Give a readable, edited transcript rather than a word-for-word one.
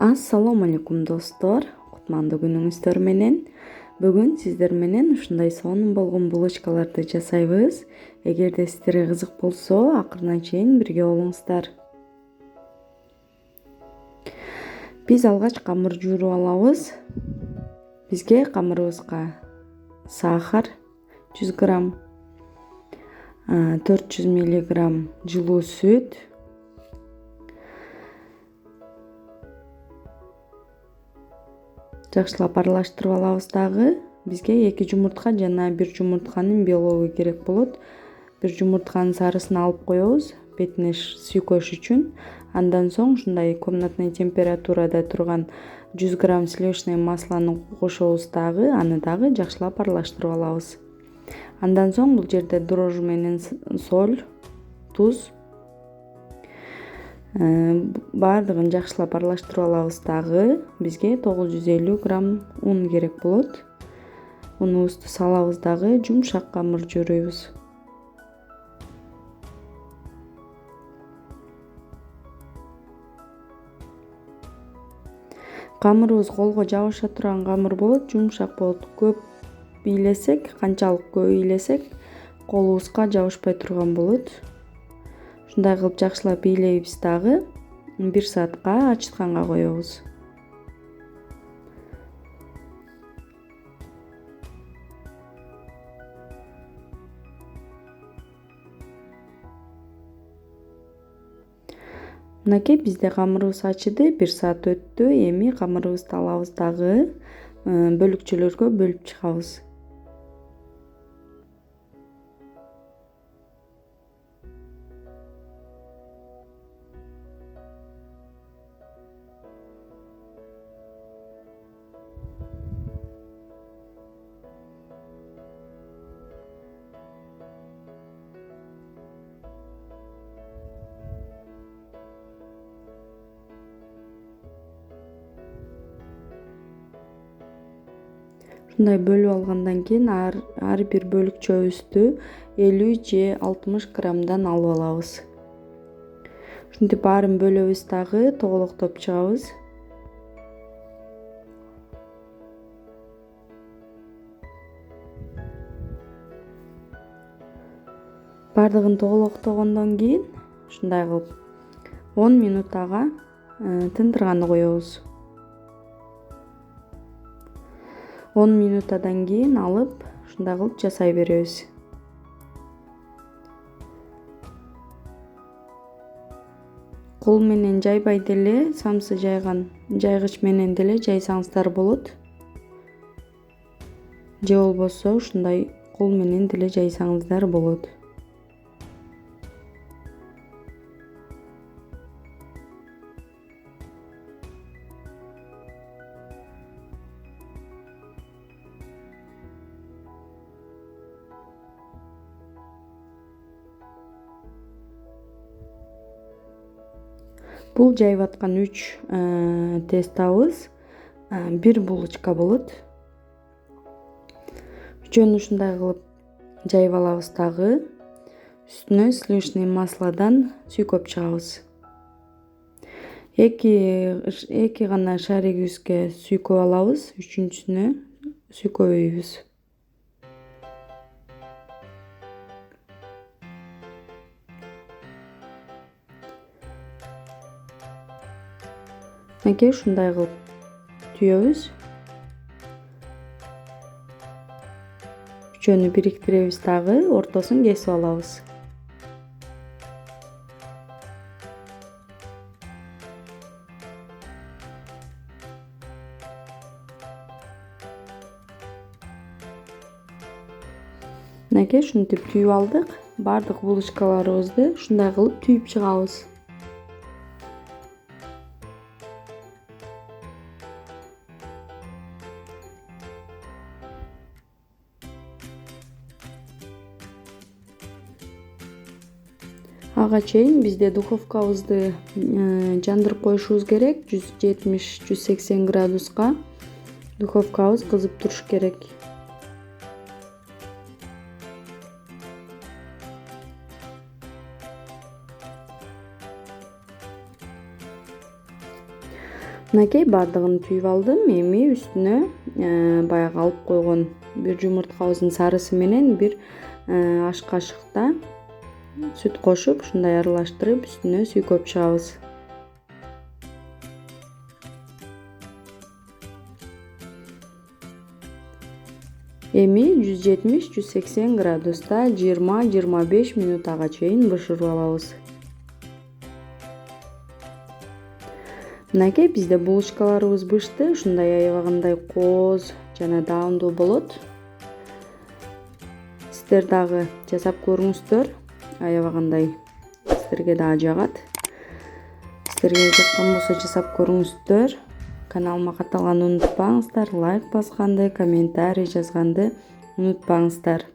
Assalomu alaykum dostlar. Кутмандуу күнүңүздөр менен. Бүгүн сиздер менен ушундай сонун болгон булочкаларды жасайбыз. Эгерде сиздерге кызык болсо, акырына чейин бирге болуңуздар. Биз алгач камыр жууруп алабыз. Бизге камырыбызга сахар 100 грамм, 400 миллиграмм жылуу сүт, жакшылап аралаштырып алабыз дагы. Бизге 2 жумуртка жана 1 жумуртканын белогу керек болот. 1 жумуртканын сарысын алып коебуз, бетине сүйкөш үчүн. Андан соң ушундай комнатный температурада турган 100 грамм сливочное маслону кошобуз дагы, аны дагы жакшылап аралаштырып алабыз. Андан соң бул жерде дрожжи менен соль, туз баардыгын жакшылап аралаштырып алабыз дагы. Бизге 950 грамм un керек болот. Унубузду салабыз дагы, жумшак камыр жууруйбуз. Камырыбыз колго жабыша турган камыр болот, жумшак болот. Көп бийлесек, канчалык көп бийлесек, колубузга жабышпай турган болот. Ушундай кылып жакшылап бийлейбиз дагы, 1 саатка ачытканга коебуз. Мынакей бизде камырыбыз ачыды, 1 саат өттү. Эми камырыбызды алабыз дагы, бөлүкчөлөргө бөлүп чыгабыз. Ушундай бөлүп алгандан кийин ар бир бөлүкчөбүздү 50 же 60 граммдан алып алабыз. Ушинтип баарын бөлөбүз дагы, тоголоктоп чыгабыз. Баардыгын тоголоктогондон кийин ушундай кылып 10 минут ага тындырганды коебуз. 10 минутадан кийин алып, ушундай кылып жасай беребиз. Кол менен жайбай деле, самсы жайган жайгыч менен деле жайсаңыздар болот. Же болбосо ушундай кол менен деле жайсаңыздар болот. Бул жайып аткан 3 тестабыз 1 булочка болот. Үчөөнү ушундай кылып жайып алабыз дагы. Үстүнө сливочный маслодан сүйкөп чыгабыз. Эки гана шаригибизге сүйкөп алабыз, үчүнчүсүнө сүйкөбөйбүз. Мынакей ушундай кылып түйөбүз. Үчөөнү бириктиребиз дагы, ортосун кесип алабыз. Мынакей ушинтип түйүп алдык. Баардык булочкаларыбызды ушундай кылып түйүп чыгабыз. Ага чейин бизде духовкабызды жандырып коюшубуз керек. 170-180 градуска духовкабыз кызып туруш керек. Мынакей баардыгын түйүп алдым. Эми үстүнө баягы алып койгон бир жумурткабыздын сарысы менен бир аш кашыкта сүт кошуп, ушундай аралаштырып үстүнө сүйкөп чыгабыз. Эми 170-180 градуста 20-25 минутага чейин бышырып алабыз. Мынакей бизде булочкаларыбыз бышты. Ушундай аябагандай кооз жана даамдуу болот. Сиздер дагы жасап көрүңүздөр. Аябагандай сиздерге дагы жагат. Сиздерге жаккан болсо жасап көрүңүздөр. Каналыма катталганды унутпаңыздар. Лайк басканды, комментарий жазганды унутпаңыздар.